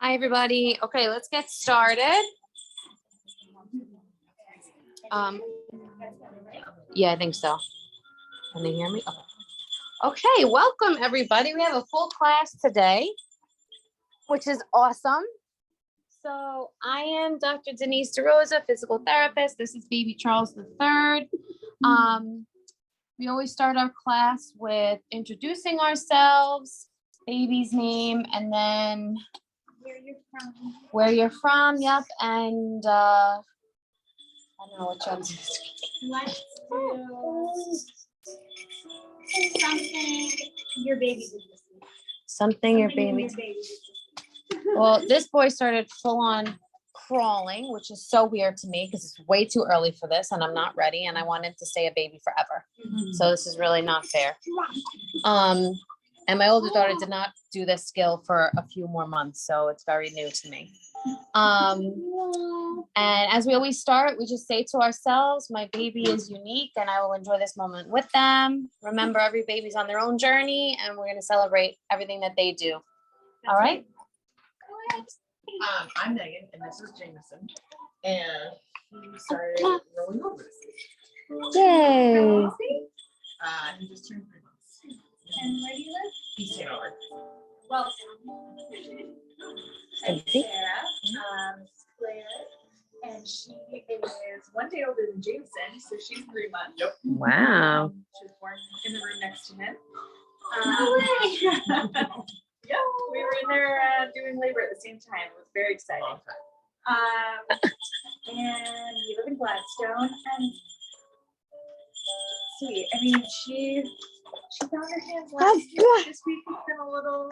Hi, everybody. Okay, let's get started. Yeah, I think so. Can they hear me? Okay, welcome, everybody. We have a full class today, which is awesome. So I am Dr. Denise DeRosa, physical therapist. This is baby Charles III. We always start our class with introducing ourselves, baby's name, and then where you're from, yep, and I don't know what John's Let's do something your baby did this week. Something your baby. Well, this boy started full on crawling, which is so weird to me because it's way too early for this and I'm not ready and I wanted to stay a baby forever. So this is really not fair. And my older daughter did not do this skill for a few more months, so it's very new to me. And as we always start, we just say to ourselves, my baby is unique and I will enjoy this moment with them. Remember, every baby's on their own journey and we're going to celebrate everything that they do. All right? I'm Megan and this is Jameson. And he started rolling over this week. Yay. He just turned 3 months. And where do you live? East Hanover. Welcome. And Thank you. Sarah, Claire, and she is 1 day older than Jameson, so she's 3 months. Yep. Wow. She was born in the room next to him. Yeah, we were in there doing labor at the same time. It was very exciting. Long time. And we live in Gladstone, and see, I mean, she found her hands last week. This week has been a little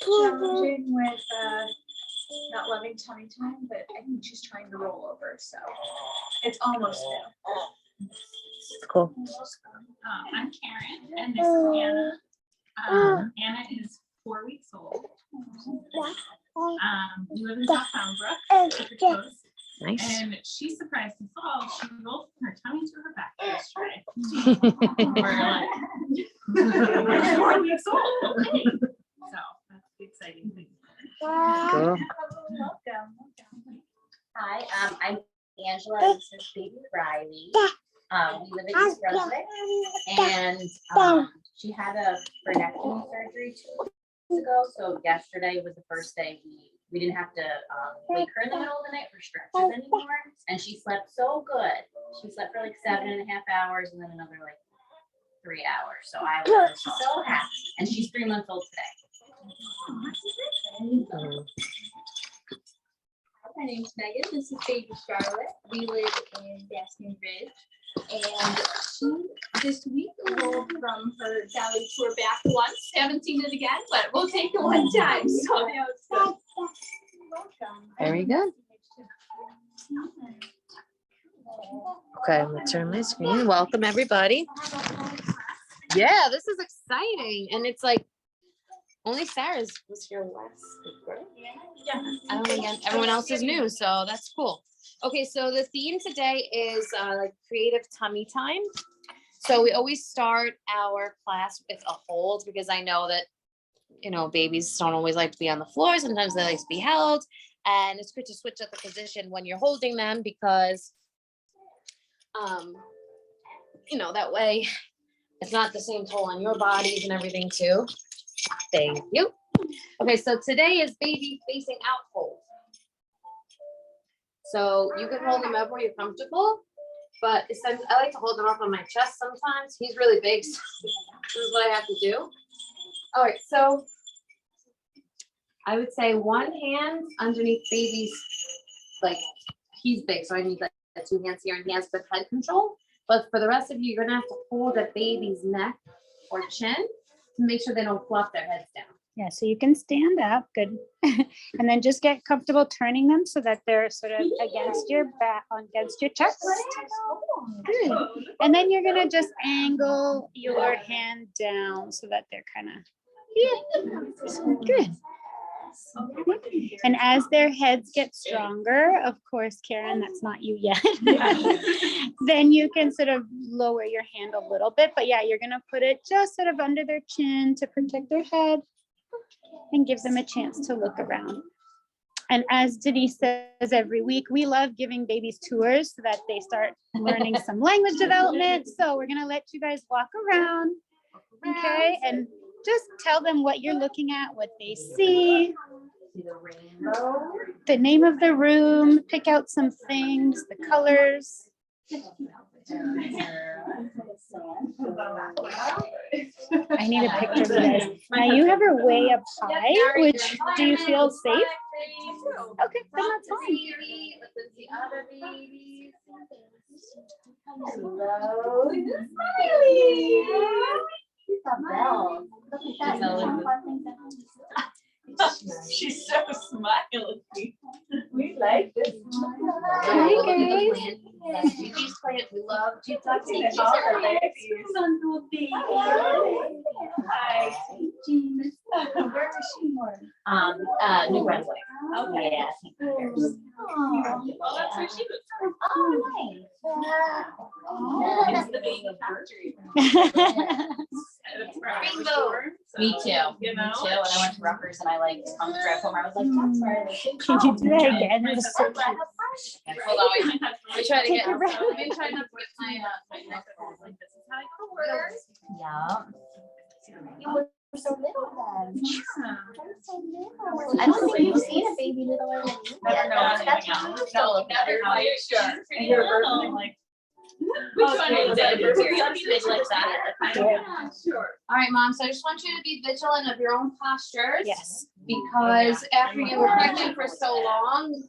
challenging with not loving tummy time, but I think she's trying to roll over, so it's almost new. Cool. I'm Karen, and this is Anna. Anna is 4 weeks old. We live in South Boundbrook, super close. Nice. And she surprised us all. She rolled from her tummy to her back yesterday. We're like, we're 4 weeks old. Okay. So that's the exciting thing. Cool. Welcome. Hi, I'm Angela. This is baby Riley. We live in East Brunswick, and she had a frenectomy surgery 2 weeks ago. So yesterday was the first day we didn't have to wake her in the middle of the night for stretches anymore. And she slept so good. She slept for like 7.5 hours, and then another like 3 hours. So I was so happy. And she's 3 months old today. My name's Megan. This is baby Charlotte. We live in Basking Ridge. And she this week rolled from her belly to her back once. Haven't seen it again, but we'll take it one time. So yeah, it's good. Very good. Okay, let's turn my screen. Welcome, everybody. Yeah, this is exciting. And it's like, only Sarah's was here last week, right? Yeah. I don't think everyone else is new, so that's cool. Okay, so the theme today is like creative tummy time. So we always start our class with a hold because I know that, you know, babies don't always like to be on the floor. Sometimes they like to be held. And it's good to switch up the position when you're holding them because, you know, that way it's not the same toll on your bodies and everything too. Thank you. Okay, so today is baby facing out hold. So you can hold him up where you're comfortable, but I like to hold him up on my chest sometimes. He's really big, so this is what I have to do. All right, so I would say one hand underneath baby's, like he's big, so I need like 2 hands here and hands with head control. But for the rest of you, you're gonna have to hold a baby's neck or chin to make sure they don't flop their heads down. Yeah, so you can stand up, good. And then just get comfortable turning them so that they're sort of against your back, against your chest. Good. And then you're gonna just angle your hand down so that they're kind of, yeah, good. And as their heads get stronger, of course, Karen, that's not you yet, then you can sort of lower your hand a little bit. But yeah, you're going to put it just sort of under their chin to protect their head. and give them a chance to look around. And as Denise says every week, we love giving babies tours so that they start learning some language development. So we're gonna let you guys walk around, okay? And just tell them what you're looking at, what they see, the name of the room, pick out some things, the colors. I need a picture of you guys. Now you have her way up high, which, do you feel safe? Okay, then that's fine. The other babies. Hello. Smiley. She's a bell. Look at that. She's so smiley. We like this. Hi, guys. Gigi's plant, we love Gigi. Hi. Where was she born? New Brunswick. Okay. Yeah. Well, that's where she was from. Oh, It's nice. the baby factory. That's where I was born, so, Me too. You Me know? too. And I went to Rutgers and I like drive home. I was like, that's where I live. Can you do that again? It was so cute. Hold on, we try to Take get, a breath. let me try not to get my neck. Like, this is how I go to work. Yeah. You were so little then. Yeah. So little. I don't think you've seen a baby littler than you. Never know what's That's coming out. why I'm still looking at her. Are you sure? And your birthday, like, Which one is it? It's like that. Yeah, sure. All right, mom, so I just want you to be vigilant of your own postures. Yes. Because after you were pregnant for so long,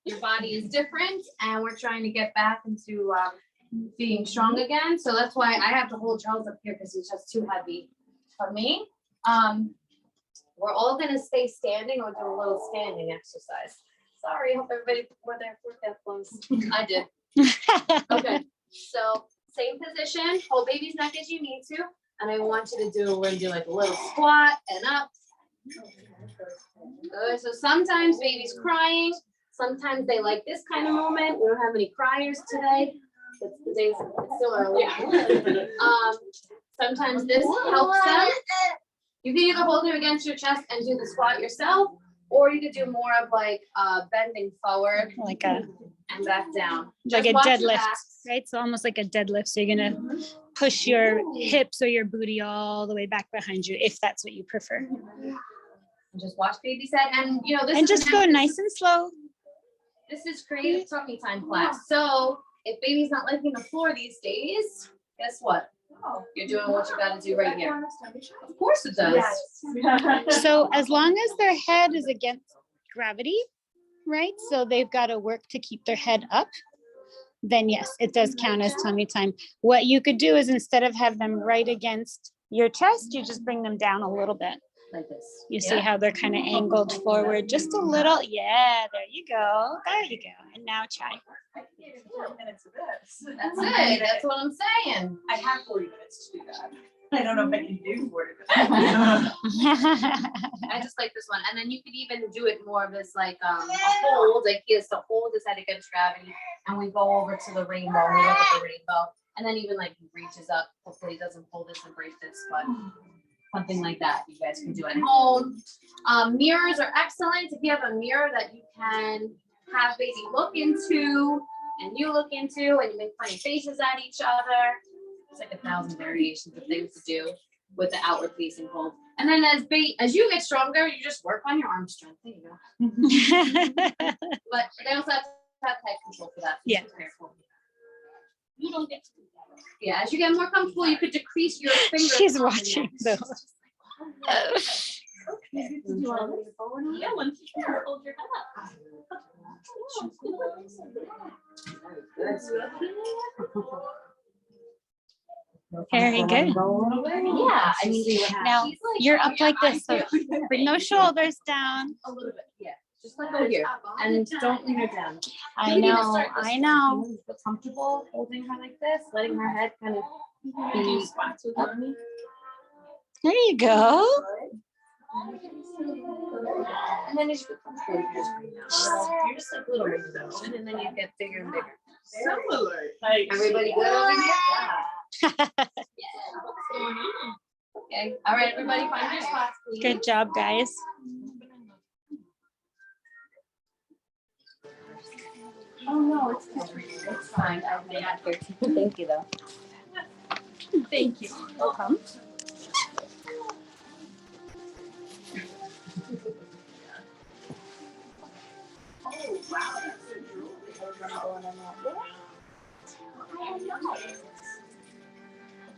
your body is different and we're trying to get back into being strong again. So that's why I have to hold Charles up here because he's just too heavy for me. We're all gonna stay standing or do a little standing exercise. Sorry, hope everybody were there for that close. I did. Okay, so same position, hold baby's neck as you need to. And I want you to do, we're gonna do like a little squat and up. Good, so sometimes baby's crying, sometimes they like this kind of moment. We don't have any criers today. It's the days, it's still early. Sometimes this helps them. You can either hold it against your chest and do the squat yourself, or you could do more of like bending forward Like a and back down. like Just a watch your deadlift, backs. right? So almost like a deadlift. So you're gonna push your hips or your booty all the way back behind you, if that's what you prefer. And just watch baby's head, and you know this. And is just go nice and slow. This is creative tummy time class. So if baby's not liking the floor these days, guess what? You're doing what you gotta do right here. Of course it does. Yes. So as long as their head is against gravity, right? So they've got to work to keep their head up. Then yes, it does count as tummy time. What you could do is instead of have them right against your chest, you just bring them down a little bit. Like this. You see Yeah. how they're kind of angled forward just a little. Yeah, there you go. There you go. And now try. 40 minutes of this. That's it. That's what I'm saying. I have 40 minutes to do that. I don't know if I can do 40 minutes. I just like this one. And then you could even do it more of as like a hold, like he has to hold his head against gravity. And we go over to the rainbow, we look at the rainbow. And then even like he reaches up, hopefully he doesn't pull this and break this, but something like that you guys can do at home. Mirrors are excellent. If you have a mirror that you can have baby look into and you look into and you make funny faces at each other. It's like 1,000 variations of things to do with the outward facing hold. And then as you get stronger, you just work on your arm strength. There you go. But they also have to have head control for that. Yeah. Be careful. You don't get to do that. Yeah, as you get more comfortable, you could decrease your finger. She's watching though. Yeah, once you can hold your head up. Very good. Yeah, I mean, Now you're up like this, so bring those shoulders down. A little bit, yeah. Just let go here and don't lean her down. I Maybe just know, start this- I know. you feel comfortable holding her like this, letting her head kind of Do squats with mommy. There you go. and then as you get comfortable, you're just like little rainbows, and then you get bigger and bigger. Similar. Like, Everybody good over here? What's going on? Okay, all right, everybody find your spots, please. Good job, guys. Oh, no, it's fine. I've been out there too. Thank you, though. Thank you. Welcome.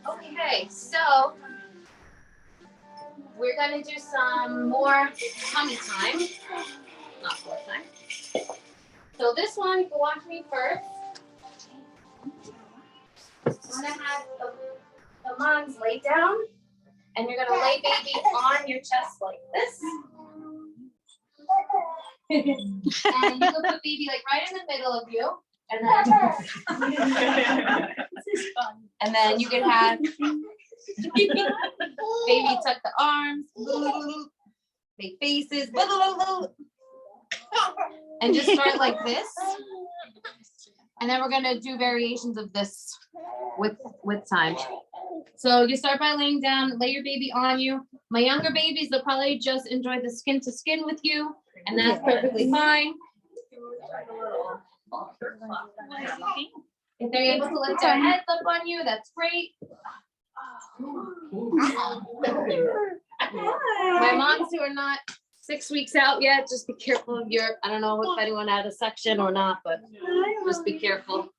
Okay, so we're gonna do some more tummy time, not floor time. So this one, you can watch me first. I'm gonna have the moms lay down, and you're gonna lay baby on your chest like this. And you can put baby like right in the middle of you, and then you can have baby tuck the arms, make faces, and just start like this. And then we're gonna do variations of this with time. So you start by laying down, lay your baby on you. My younger babies, they'll probably just enjoy the skin to skin with you, and that's perfectly fine. If they're able to lift their heads up on you, that's great. My moms who are not 6 weeks out yet, just be careful of your, I don't know if anyone had a section or not, but just be careful.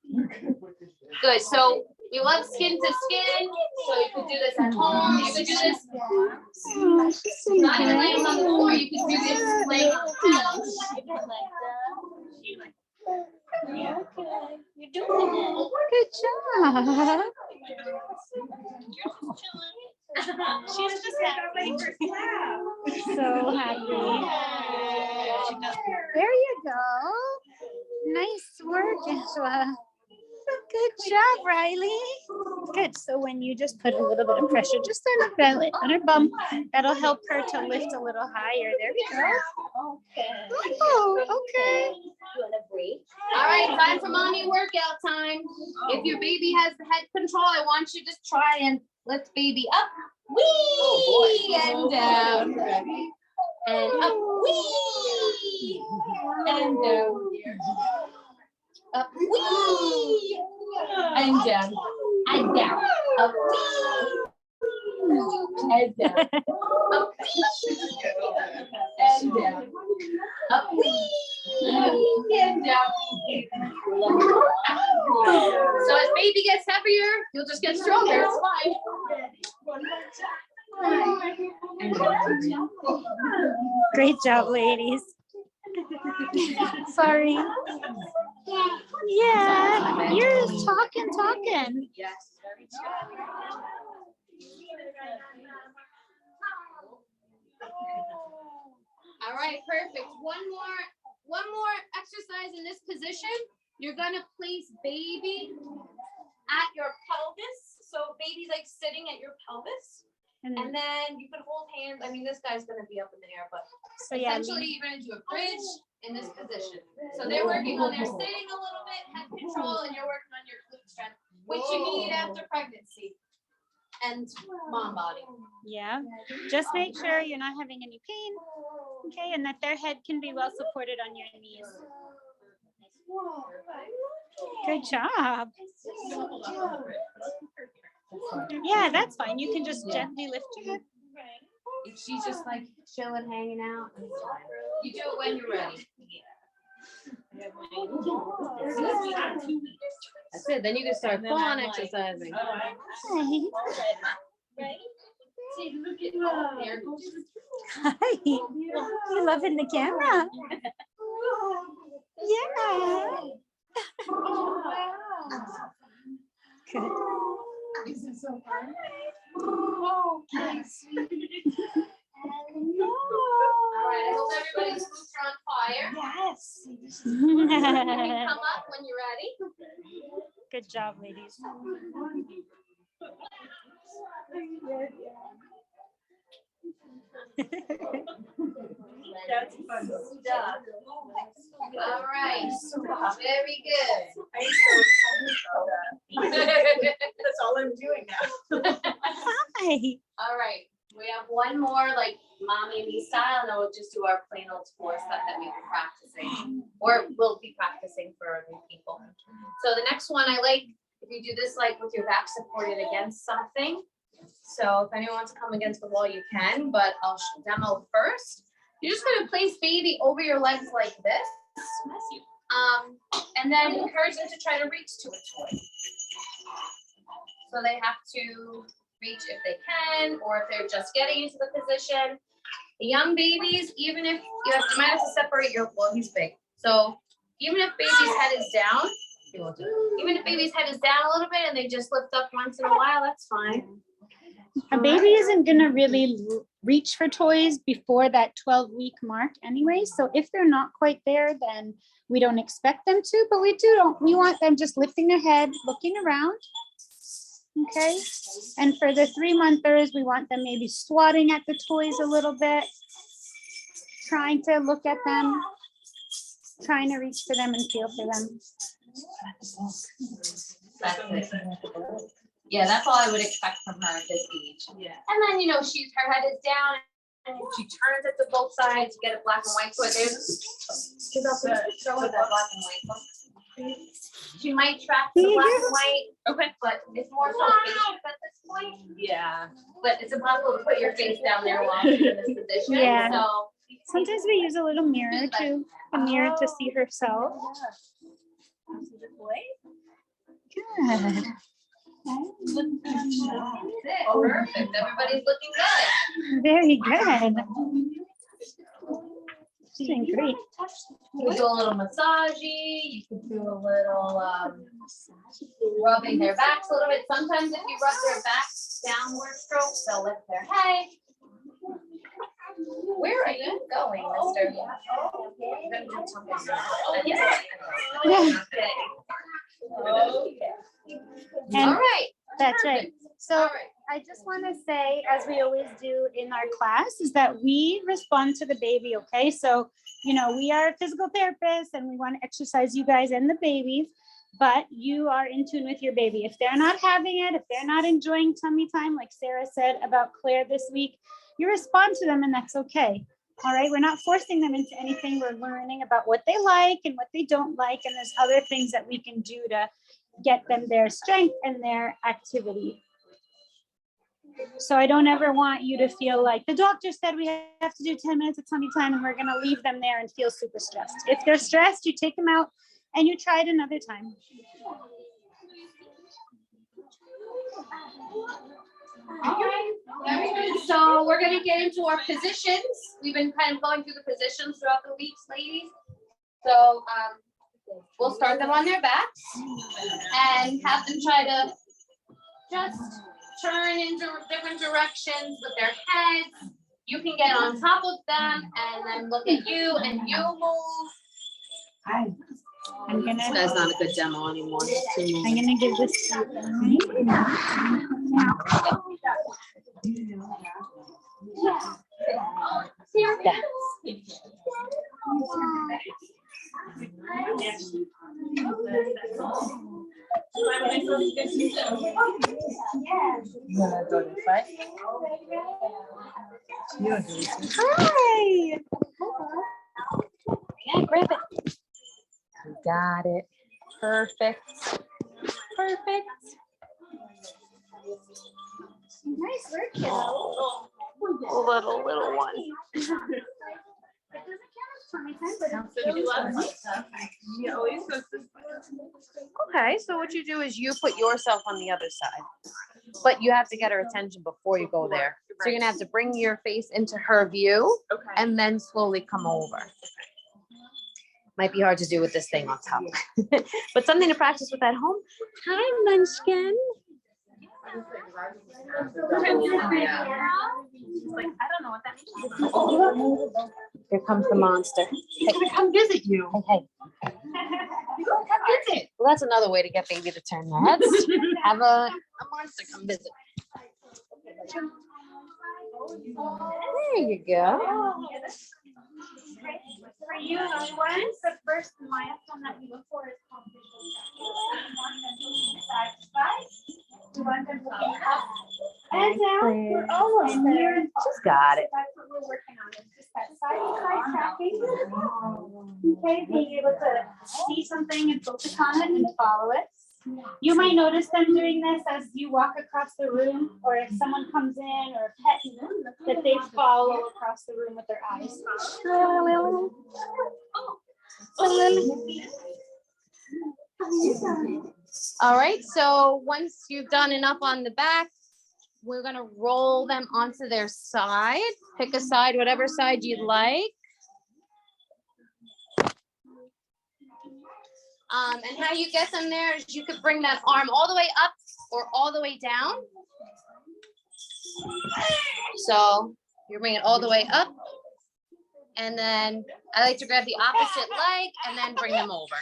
Good, so we love skin to skin, so you could do this at home, you could do this not even laying on the floor, you could do this laying on the couch. You're doing it. Good job. She's just happy. So happy. There you go. Nice work, Angela. Good job, Riley. Good. So when you just put a little bit of pressure just on her belly, on her bum, that'll help her to lift a little higher. There we go. Oh, okay. All right, time for mommy workout time. If your baby has the head control, I want you to just try and lift baby up, wee, and down, and up, wee, and down, up, wee, and down, and down, up, wee, and down, up, wee, and down, up, wee, and down. So as baby gets heavier, you'll just get stronger. It's fine. Great job, ladies. Sorry. Yeah, you're talking. Yes. All right, perfect. One more exercise in this position. You're gonna place baby at your pelvis. So baby's like sitting at your pelvis. And And then you can hold hands. I mean, this guy's gonna be up in the air, but so yeah, essentially you're gonna do a bridge in this position. So they're working on their sitting a little bit, head control, and you're working on your glute strength, which you need after pregnancy and mom body. yeah. Just make sure you're not having any pain, okay, and that their head can be well supported on your knees. Good job. Yeah, that's fine. You can just gently lift your head. If she's just like chilling, hanging out, it's fine. You do it when you're ready. That's it. Then you can start full on exercising. Hi. There it goes. Hi. You loving the camera? Yeah. Good. This is so fun. All right, I hope everybody's boots are on fire. Yes. You can come up when you're ready. Good job, ladies. That's fun stuff. All right, very good. I'm so excited about that. That's all I'm doing now. Hi. All right, baby style, and then we'll just do our plain old school stuff that we've been practicing, or we'll be practicing for new people. So the next one I like, if you do this like with your back supported against something. So if anyone wants to come against the wall, you can, but I'll demo first. You're just gonna place baby over your legs like this. And then encourage them to try to reach to a toy. So they have to reach if they can, or if they're just getting into the position. The young babies, even if you might have to separate your, well, he's big. So even if baby's head is down, even if baby's head is down a little bit and they just lift up once in a while, that's fine. A baby isn't gonna really reach for toys before that 12-week mark anyway. So if they're not quite there, then we don't expect them to, but we want them just lifting their head, looking around. Okay, and for the 3-monthers, we want them maybe swatting at the toys a little bit, trying to look at them, trying to reach for them and feel for them. That's it. Yeah, that's all I would expect from her at this age. Yeah. And then, her head is down and she turns it to both sides, you get a black and white toy. Show her that black and white book. She might track the black and white. Okay. But it's more so patience at this point. Yeah. But it's impossible to put your face down there while she's in this position. Yeah. So Sometimes we use a little mirror too, a mirror to see herself. Good. perfect. Everybody's looking good. Very good. She's doing great. You can do a little massagey. You can do a little rubbing their backs a little bit. Sometimes if you rub their backs downward strokes, they'll lift their head. Where are you going, mister? And All right. that's right. So All right. I just want to say, as we always do in our class, is that we respond to the baby, okay? So, we are physical therapists and we want to exercise you guys and the babies, but you are in tune with your baby. If they're not having it, if they're not enjoying tummy time, like Sarah said about Claire this week, you respond to them and that's okay. All right, we're not forcing them into anything. We're learning about what they like and what they don't like. And there's other things that we can do to get them their strength and their activity. So I don't ever want you to feel like the doctor said we have to do 10 minutes of tummy time and we're going to leave them there and feel super stressed. If they're stressed, you take them out and you try it another time. All right, very good. So we're gonna get into our positions. We've been kind of going through the positions throughout the weeks, ladies. So we'll start them on their backs and have them try to just turn in different directions with their heads. You can get on top of them and then look at you and you move. I'm gonna not a good demo anymore. give this to you. Hi. Yeah, grab it. You got it. Perfect. Perfect. Nice work, kiddo. Little one. He always goes this way. Okay, so what you do is you put yourself on the other side, but you have to get her attention before you go there. So you're gonna have to bring your face into her view Okay. and then slowly come over. Might be hard to do with this thing on top, but something to practice with at home. Hi, Munchkin. Like, I don't know what that means. Here comes the monster. He's gonna come visit you. Hey. He's gonna come visit. Well, that's another way to get baby to turn their heads. Have a monster come visit. There you go. For you, the first milestone that we look for is competition. We want them moving side to side. We want them looking up We're almost there. She's got it. That's what we're working on, is just that side-to-side tracking. Okay, being able to see something and focus on it and follow it. You might notice them doing this as you walk across the room, or if someone comes in or a pet, that they follow across the room with their eyes. All right, so once you've done enough on the back, we're gonna roll them onto their side. Pick a side, whatever side you'd like. And how you get them there is you could bring that arm all the way up or all the way down. So you're bringing it all the way up. And then I like to grab the opposite leg and then bring them over.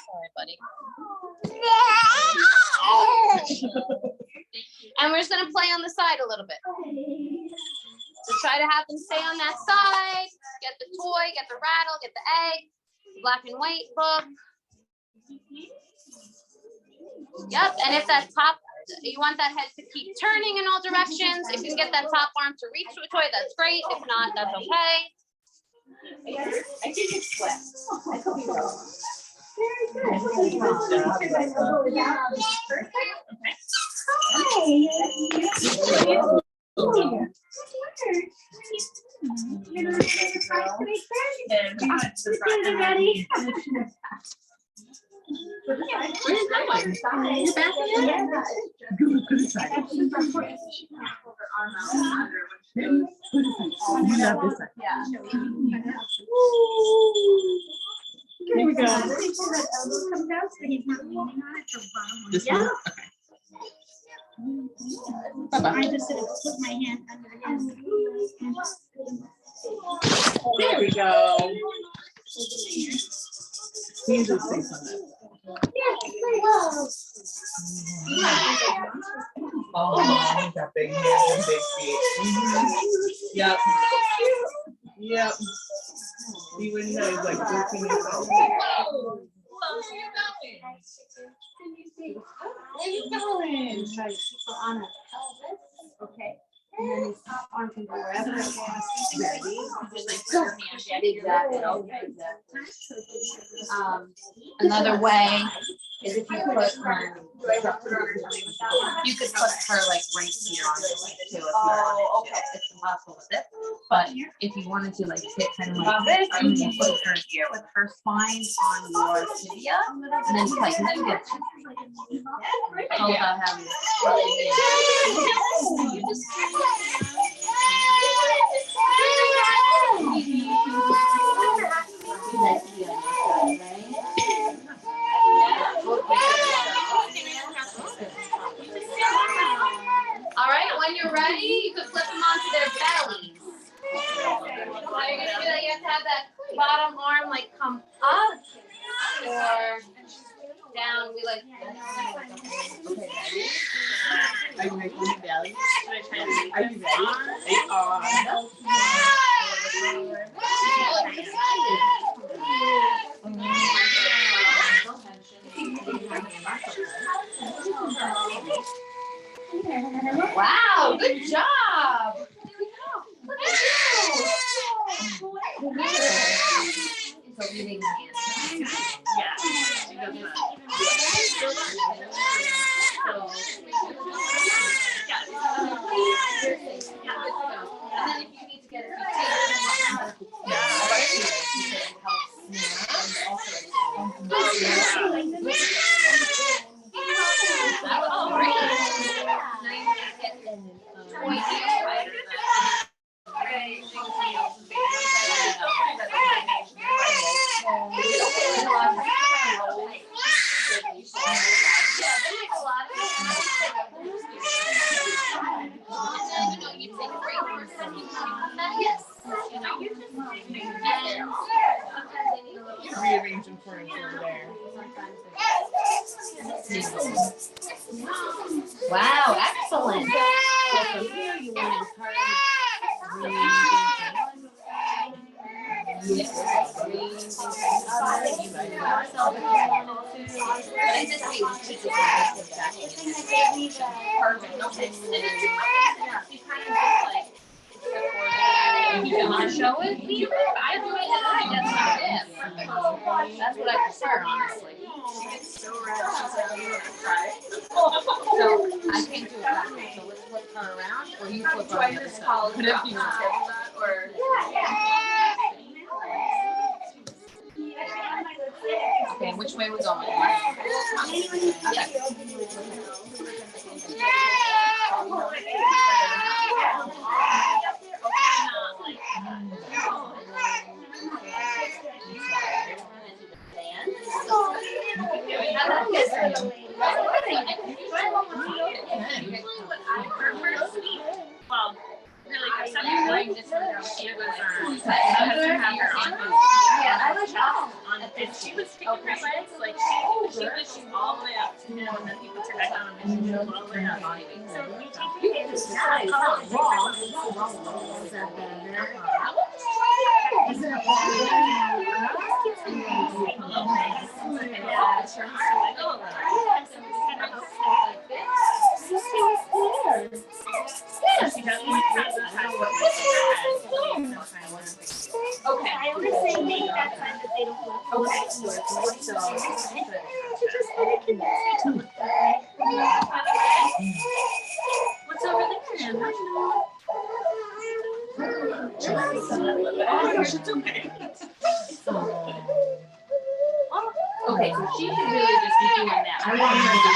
Sorry, buddy. And we're just gonna play on the side a little bit. So try to have them stay on that side. Get the toy, get the rattle, get the egg. Black and white book. Yep, and if that top, you want that head to keep turning in all directions. If you can get that top arm to reach to a toy, that's great. If not, that's okay. I think it's flat. I could be wrong. Here we go. This one? I just sort of put my hand under his. There we go. You just say something. Oh, he's got big hands and big feet. Yep. Yep. You wouldn't know he's like 13 years old. Where you going? Try to keep her on a pelvis. Okay. And then his top arm can go wherever it wants. Exactly. Another way is if you put her, you could put her like right here on the leg too. Oh, okay. It's impossible with it. But if you wanted to like sit kind of like this, and then you put her here with her spine on your tibia, and then like then get all about having all right, when you're ready, you can flip them onto their bellies. So you're gonna do that, you have to have that bottom arm like come up or down. We like. Are you making your belly? Are you ready? Wow, good job. Look at you. So leading hands. Yeah. She does that. And then if you need to get it, oh, great. Now you just get Rearrange them for him over there. Wow, excellent. So from here, you want to encourage Perfect, okay. And then you kind of just like. You want to show it? I do it. That's not it. That's what I prefer, honestly. So I can't do it backwards. So let's flip her around, or you flip her around. Whatever you want. Or okay, which way we're going? Okay. Well, really, for some reason, it was on and she was taking her legs, like she was all the way up to him, and then he puts her back down and she was all the way up. So we take your hands and Okay. I always say make that sign that they don't look. Okay. what's over there? Okay, so she should really just be doing that. I want her to do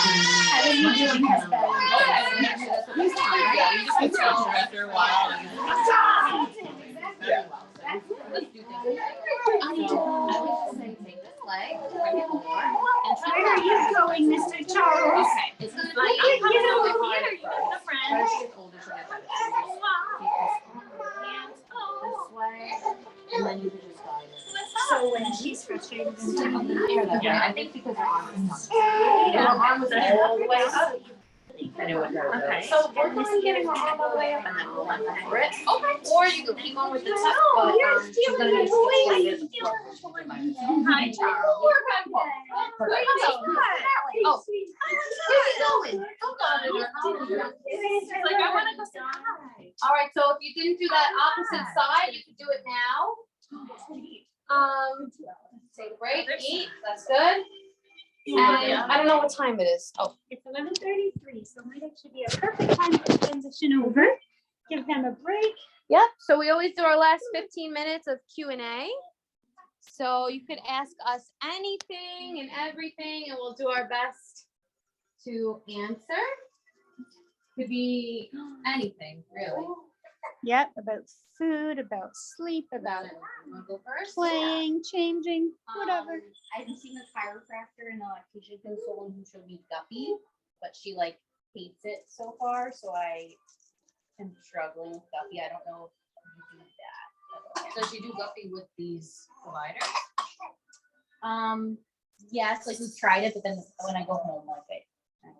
yeah, you just can tell her after a while. Very well. Let's do things. I would just say take this leg, bring it over, and try Where are you going, Mr. Charles? Okay, it's gonna be really hard at first. As she gets older, she'll get better. So you just take this way, and then you can just guide it. So when she's frustrated and down the Yeah, I think because her arm was all the way up. Okay. So we're going to get her arm all the way up and then we'll let her it. Okay. Or you can keep on with the tuck, but she's going to be squeezed. Hi, Charles. Oh, where are you going? Don't bother her. She's like, I want to go say hi. All right, so if you didn't do that opposite side, you can do it now. Take a break, eat, that's good. And I don't know what time it is. Oh, It's 11:33, so might actually be a perfect time to transition over. Give them a break. yep. So we always do our last 15 minutes of Q&A. So you could ask us anything and everything, and we'll do our best to answer. Could be anything, really. Yep, about food, about sleep, about Want to go first? playing, changing, whatever. I've seen a chiropractor and electrician consultant who showed me Guppy, but she like hates it so far, so I am struggling with Guppy. I don't know if you do that. Does she do Guppy with these providers? Yes, like we've tried it, but then when I go home, like I don't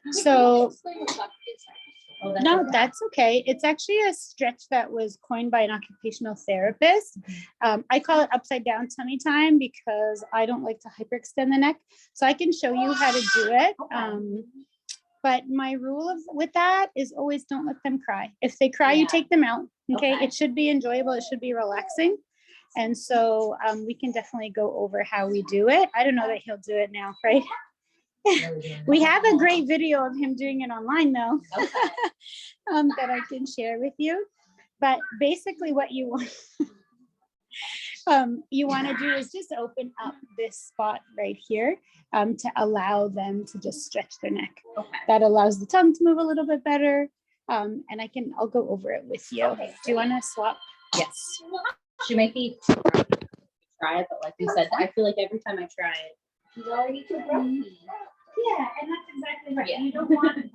know. So Oh, no, okay. that's okay. It's actually a stretch that was coined by an occupational therapist. I call it upside down tummy time because I don't like to hyperextend the neck. So I can show you how to do it. But my rule with that is always don't let them cry. If they cry, you Yeah. take them out. Okay? Okay. It should be enjoyable. It should be relaxing. And so we can definitely go over how we do it. I don't know that he'll do it now, right? We have a great video of him doing it online though, Okay. that I can share with you. But basically what you want, to do is just open up this spot right here to allow them to just stretch their neck. Okay. That allows the tongue to move a little bit better. And I'll go over it with you. Okay. Do you want to swap? Yes. She might be try it, but like you said, I feel like every time I try it, she's already too grumpy. Yeah, and that's exactly right. Yeah. You don't want that.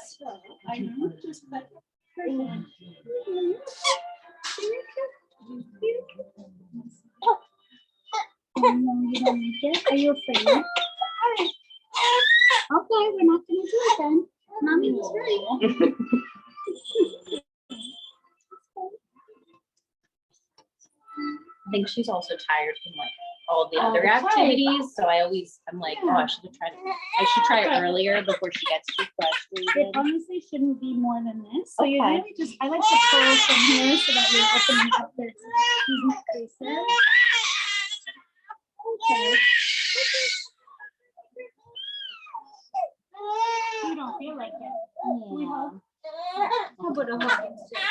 So I know just put her in. Oh, no, you don't like it? Are you afraid? Okay, we're not gonna do it then. Mommy was right. I think she's also tired from like all the other Okay. activities, so I'm like, oh, I should try it earlier before she gets too It frustrated. honestly shouldn't be more than this. So you Okay. really just, I like to pull from here so that you're opening up their spaces. Okay. You don't feel like it. We hug. How about a hug instead?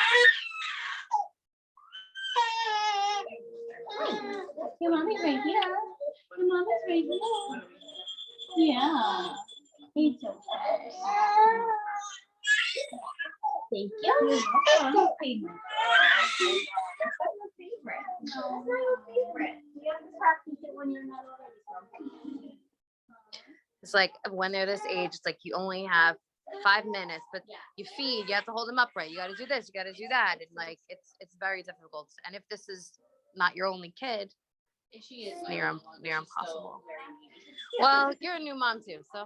Your mommy's right here. Your mommy's right here. Yeah. It's okay. Thank you. You're welcome. You have to practice it when you're not already. It's like when they're this age, it's like you only have 5 minutes, but you feed, you have to hold them upright. You got to do this, you got to do that. And like, it's very difficult. And if this is not your only kid, She is near impossible. Well, you're a new mom too, so.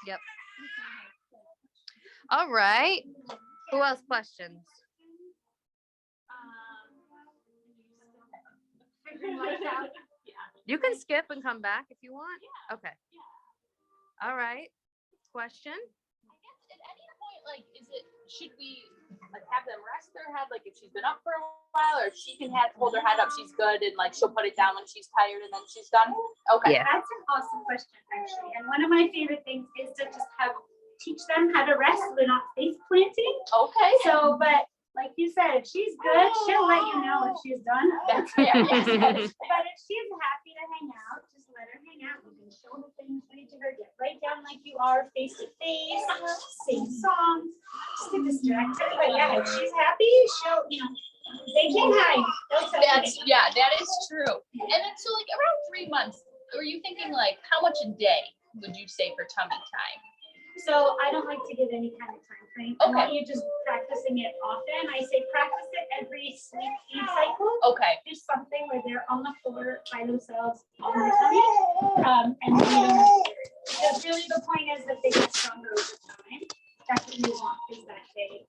Yep. All right. Who else questions? You can skip and come back if you want. Okay. All right. Question? I guess at any point, like, should we like have them rest their head, like if she's been up for a while, or if she can hold her head up, she's good, and like she'll put it down when she's tired, and then she's done? Okay. Yeah. That's an awesome question, actually. And one of my favorite things is to just teach them how to rest so they're not face planting. Okay. So, but like you said, if she's good, she'll let you know if she's done. That's fair. Yes. But if she's happy to hang out, just let her hang out. You can show the things read to her, get right down like you are, face to face, sing songs, just to distract her. But yeah, if she's happy, she'll, they can hide. They'll tell you. That is true. And then so like around 3 months, were you thinking like how much a day would you say for tummy time? So I don't like to give any kind of time frame. I want you just practicing it often. I say practice it every sleep feed cycle. Okay. Do something where they're on the floor by themselves on their tummy. And then you don't have to worry. Because really the point is that they get stronger over time. That's what you want is that they,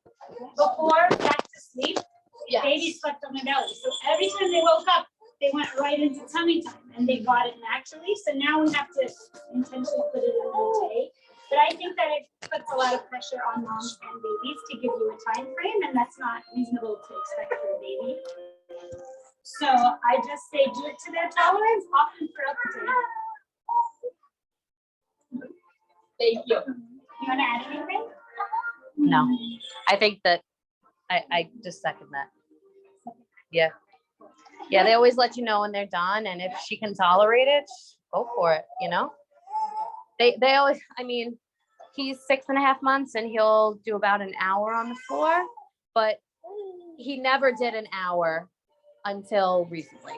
before back to sleep, baby slept on their belly. So every time they woke up, they went right into tummy time and they got it naturally. So now we have to intentionally put it in their day. But I think that it puts a lot of pressure on moms and babies to give you a time frame, and that's not reasonable to expect for a baby. So I just say do it to their tolerance often throughout the day. Thank you. You want to add anything? No, I think that I just second that. Yeah. Yeah, they always let you know when they're done, and if she can tolerate it, go for it, They always, I mean, he's 6.5 months and he'll do about an hour on the floor, but he never did an hour until recently.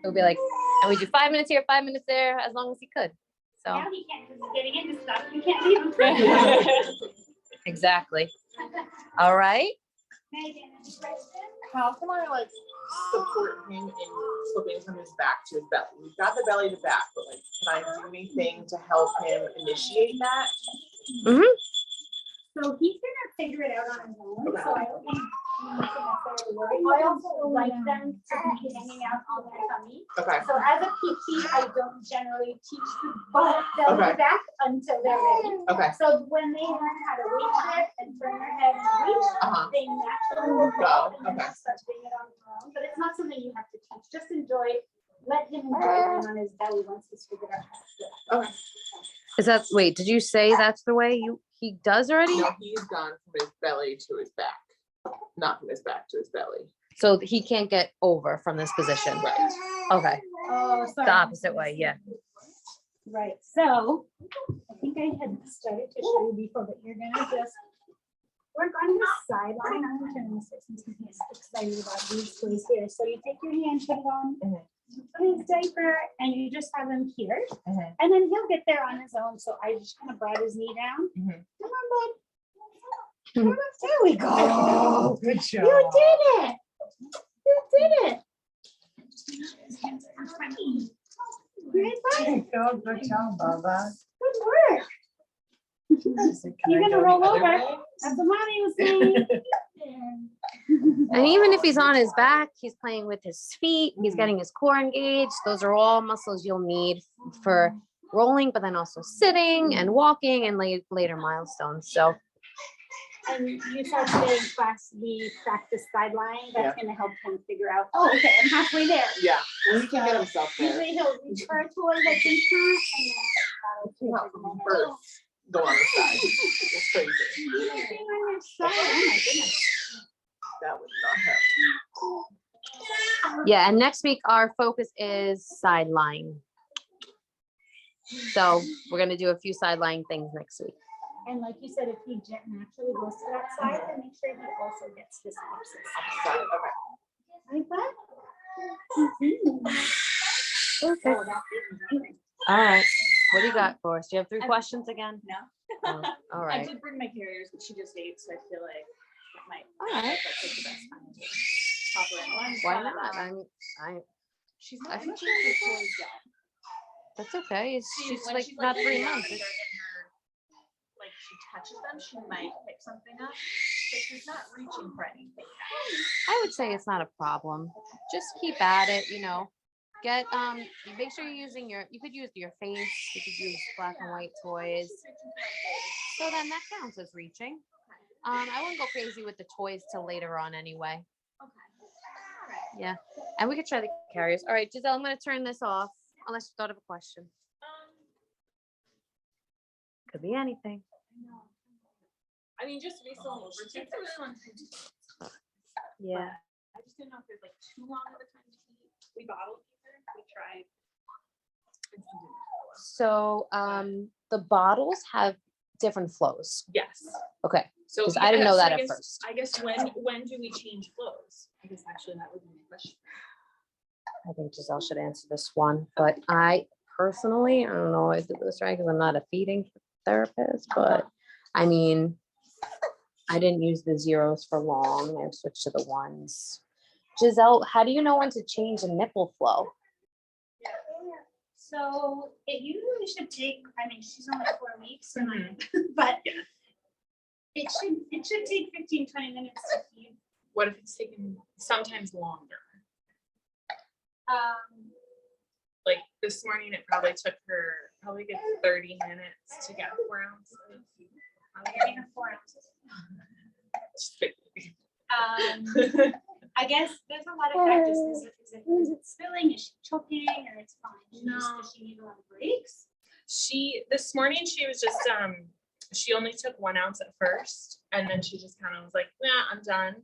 It'll be like, and we do 5 minutes here, 5 minutes there, as long as he could. So Now he can't because he's getting into stuff. You can't leave him. exactly. All right. How can I like support him in flipping from his back to his belly? We've got the belly to back, but like, can I do anything to help him initiate that? So he's gonna figure it out on his own. So I don't think you need to necessarily worry. I also like them to be hanging out on their tummy. Okay. So as a PT, I don't generally teach the butt belly back until they're ready. Okay. So when they learn how to reach it and turn their head and reach, they naturally will go and then they'll start doing it on their own. But it's not something you have to teach. Just enjoy. Let him enjoy being on his belly once he's figured out how to do it. Okay. Is that, wait, did you say that's the way he does already? No, he's gone from his belly to his back, not from his back to his belly. So he can't get over from this position. Right. Okay. Oh, sorry. The opposite way, yeah. Right, so I think I had started to show you before, but you're gonna just work on the sideline. I'm gonna turn this since he's excited about these toys here. So you take your hand, put it on his diaper, and you just have him here. And then he'll get there on his own. So I just kind of brought his knee down. Come on, bud. There we go. Good job. You did it. You did it. Great, bud. Good job, Baba. Good work. You're gonna roll over. That's what mommy was saying. And even if he's on his back, he's playing with his feet, he's getting his core engaged. Those are all muscles you'll need for rolling, but then also sitting and walking and later milestones. So And you said today in class, we practice sideline. That's gonna help him figure out, oh, okay, I'm halfway there. Yeah, he can get himself there. Usually he'll reach for a toy that's in front and then. First, go on the side. It's crazy. Anything on your side? Oh my goodness. That would not help. yeah, and next week our focus is sideline. So we're gonna do a few sideline things next week. And like you said, if he naturally goes to that side, then make sure he also gets this opposite side. Like that? Okay. Oh, that's even All right. What do you got for us? Do you have 3 questions again? No. Oh, all I right. did bring my carriers, but she just ate, so I feel like that might. All right. That's like the best time to pop her in. Why not? She's I not. think She's not her toys yet. That's okay. She's When like she's, not 3 really young, months. they're in her- Like she touches them, she might pick something up, but she's not reaching for anything. yet. I would say it's not a problem. Just keep at it, you know. Get you make sure you're using you could use your face, you could use black and white toys. She's reaching for my face. So then that counts as reaching. I wouldn't go crazy with the toys till later on anyway. Okay. All right. Yeah. And we could try the carriers. All right, Giselle, I'm gonna turn this off unless you thought of a question. Could be anything. No. I mean, just recently, it takes a really long time to eat. Yeah. I just didn't know if there's like too long of a time to eat. We bottled either. We tried. So the bottles have different flows. Yes. Okay. So 'Cause I didn't know so that I at guess- first. I guess when do we change flows? I guess actually that would be my question. I think Giselle should answer this one, but I personally, I don't know if I did this right because I'm not a feeding therapist, but I mean, I didn't use the zeros for long. I switched to the ones. Giselle, how do you know when to change a nipple flow? So it usually should take, I mean, she's only 4 weeks, so but it should take 15-20 minutes to feed. What if it's taken sometimes longer? Like this morning, it probably took her probably a good 30 minutes to get 4 ounces. Getting her 4 ounces. Just 50. I guess there's a lot of factors. Is it spilling? Is she choking? Or it's fine? No. Does she need a lot of breaks? This morning she was just she only took 1 ounce at first, and then she just kind of was like, nah, I'm done.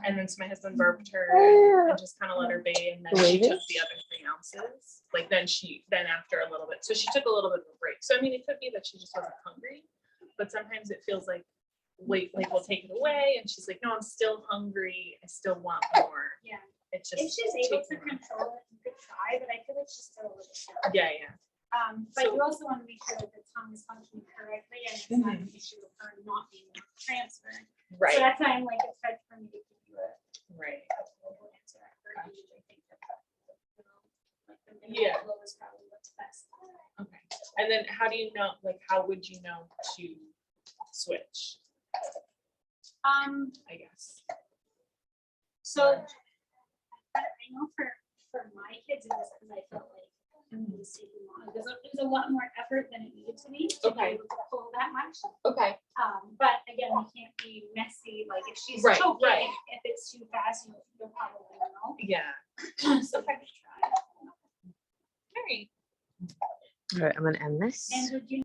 And then so my husband burped her and just kind of let her be, and then she took the other 3 ounces. Like then after a little bit, so she took a little bit of a break. So I mean, it could be that she just wasn't hungry, but sometimes it feels like wait, like we'll take it away, and she's like, no, I'm still hungry. I still want more. Yeah. It's just If she's able to taking more. control it, you could try, but I feel like she's still a little shy. Yeah. But So- you also want to make sure that the tongue is functioning correctly and it's not an issue of her not being able to transfer. So Right. that's why I'm like, it's hard for me to give you a Right. global answer at her age. I think that, like the Yeah. minimal flow is probably what's best. Okay. And then how do you know? Like, how would you know to switch? I guess. So I know for my kids, it was because I felt like it was taking long. It was a lot more effort than it needed to be to be Okay. able to pull that much. Okay. But again, we can't be messy. Like if she's Right, choking, right. if it's too fast, you'll probably know. Yeah. So try. All right. All right, I'm gonna end this. And would you